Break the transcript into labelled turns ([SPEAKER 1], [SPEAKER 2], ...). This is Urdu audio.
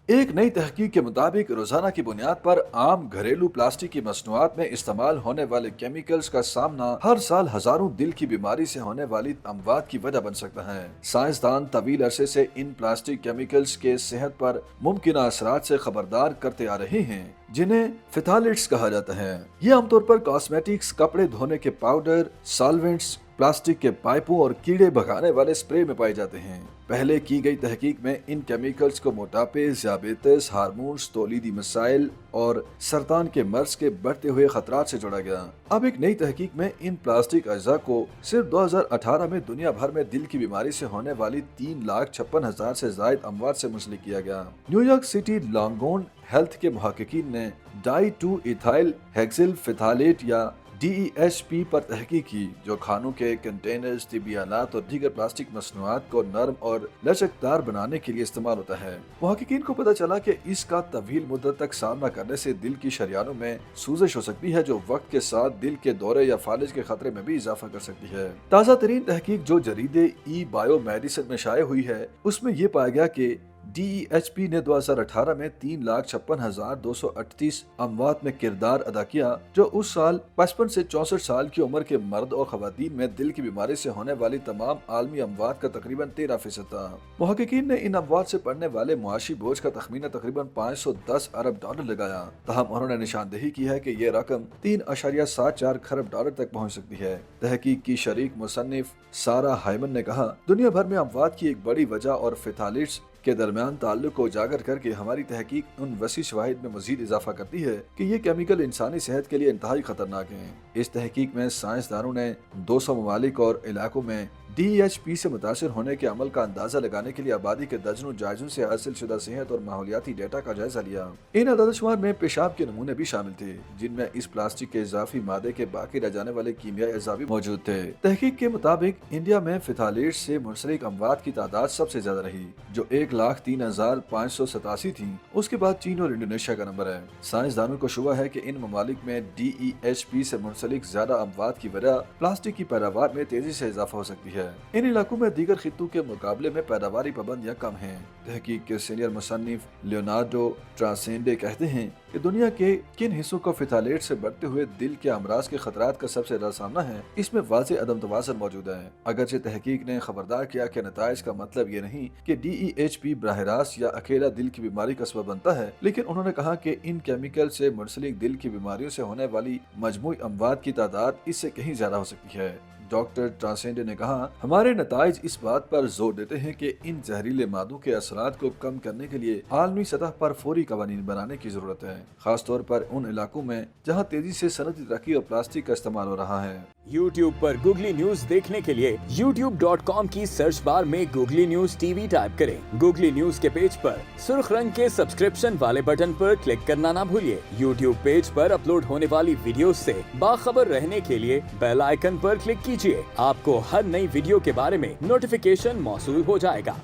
[SPEAKER 1] ایک نئی تحقیق کے مطابق روزانہ کی بنیاد پر عام گھریلو پلاسٹک کی مصنوعات میں استعمال ہونے والے کیمیکلز کا سامنا ہر سال ہزاروں دل کی بیماری سے ہونے والی اموات کی وجہ بن سکتا ہے۔ سائنسدان طویل عرصے سے ان پلاسٹک کیمیکلز کے صحت پر ممکنہ اثرات سے خبردار کرتے آ رہے ہیں، جنہیں فیتالٹس کہا جاتا ہے۔ یہ عام طور پر کاسمیٹکس، کپڑے دھونے کے پاؤڈر، سالوینٹس، پلاسٹک کے پائپوں اور کیڑے بھگانے والے سپرے میں پائے جاتے ہیں۔ پہلے کی گئی تحقیق میں ان کیمیکلز کو موٹاپے، ذیابیطس، ہارمونز، تولیدی مسائل اور سرطان کے مرض کے بڑھتے ہوئے خطرات سے جوڑا گیا۔ اب ایک نئی تحقیق میں ان پلاسٹک اجزاء کو صرف 2018 میں دنیا بھر میں دل کی بیماری سے ہونے والی 3,56,000 سے زائد اموات سے منسلک کیا گیا۔ نیو یارک سٹی لانگون ہیلتھ کے محققین نے ڈائی 2 ایتھائل ہیکسل فیتالیٹ یا DEHP پر تحقیق کی، جو کھانوں کے کنٹینرز، طبی آلات اور دیگر پلاسٹک مصنوعات کو نرم اور لچکدار بنانے کے لیے استعمال ہوتا ہے۔ محققین کو پتہ چلا کہ اس کا طویل مدت تک سامنا کرنے سے دل کی شریانوں میں سوزش ہو سکتی ہے، جو وقت کے ساتھ دل کے دورے یا فالج کے خطرے میں بھی اضافہ کر سکتی ہے۔ تازہ ترین تحقیق جو جریدے بایو میڈیسن میں شائع ہوئی ہے، اس میں یہ پایا گیا کہ DEHP نے 2018 میں 3,56,238 اموات میں کردار ادا کیا، جو اس سال 55 سے 64 سال کی عمر کے مرد اور خواتین میں دل کی بیماری سے ہونے والی تمام عالمی اموات کا تقریباً 13% تھا۔ محققین نے ان اموات سے پڑنے والے معاشی بوجھ کا تخمینہ تقریباً $510 ارب لگایا، تاہم انہوں نے نشاندہی کی ہے کہ یہ رقم 3.74 کھرب ڈالر تک پہنچ سکتی ہے۔ تحقیق کی شریک مصنف سارہ ہائمن نے کہا، دنیا بھر میں اموات کی ایک بڑی وجہ اور فیتالٹس کے درمیان تعلق کو اجاگر کر کے ہماری تحقیق ان وسیع شواہد میں مزید اضافہ کرتی ہے کہ یہ کیمیکل انسانی صحت کے لیے انتہائی خطرناک ہیں۔ اس تحقیق میں سائنسدانوں نے 200 ممالک اور علاقوں میں DEHP سے متاثر ہونے کے عمل کا اندازہ لگانے کے لیے آبادی کے درجنوں جائزوں سے حاصل شدہ صحت اور ماحولیاتی ڈیٹا کا جائزہ لیا۔ ان اعداد و شمار میں پیشاب کے نمونے بھی شامل تھے، جن میں اس پلاسٹک کے اضافی مادے کے باقی رہ جانے والے کیمیائی اجزاء بھی موجود تھے۔ تحقیق کے مطابق انڈیا میں فیتالٹس سے منسلک اموات کی تعداد سب سے زیادہ رہی، جو 1,03,587 تھی۔ اس کے بعد چین اور انڈونیشیا کا نمبر ہے۔ سائنسدانوں کو شبہ ہے کہ ان ممالک میں DEHP سے منسلک زیادہ اموات کی وجہ پلاسٹک کی پیداوار میں تیزی سے اضافہ ہو سکتی ہے۔ ان علاقوں میں دیگر خطوں کے مقابلے میں پیداواری پابندیاں کم ہیں۔ تحقیق کے سینئر مصنف لیونارڈو ٹراسینڈے کہتے ہیں کہ دنیا کے کن حصوں کو فیتالٹ سے بڑھتے ہوئے دل کے امراض کے خطرات کا سب سے زیادہ سامنا ہے، اس میں واضح عدم توازن موجود ہے۔ اگرچہ تحقیق نے خبردار کیا کہ نتائج کا مطلب یہ نہیں کہ DEHP براہ راست یا اکیلا دل کی بیماری کا سبب بنتا ہے، لیکن انہوں نے کہا کہ ان کیمیکل سے منسلک دل کی بیماریوں سے ہونے والی مجموعی اموات کی تعداد اس سے کہیں زیادہ ہو سکتی ہے۔ ڈاکٹر ٹراسینڈے نے کہا، ہمارے نتائج اس بات پر زور دیتے ہیں کہ ان زہریلے مادوں کے اثرات کو کم کرنے کے لیے عالمی سطح پر فوری قوانین بنانے کی ضرورت ہے، خاص طور پر ان علاقوں میں جہاں تیزی سے صنعتی ترقی اور پلاسٹک کا استعمال ہو رہا ہے۔
[SPEAKER 2] YouTube پر گوگلی نیوز دیکھنے کے لیے youtube.com کی سرچ بار میں گوگلی نیوز TV ٹائپ کریں۔ گوگلی نیوز کے پیج پر سرخ رنگ کے سبسکرپشن والے بٹن پر کلک کرنا نہ بھولیے۔ YouTube پیج پر اپلوڈ ہونے والی ویڈیوز سے باخبر رہنے کے لیے بیل آئیکن پر کلک کیجیے۔ آپ کو ہر نئی ویڈیو کے بارے میں نوٹیفیکیشن موصول ہو جائے گا۔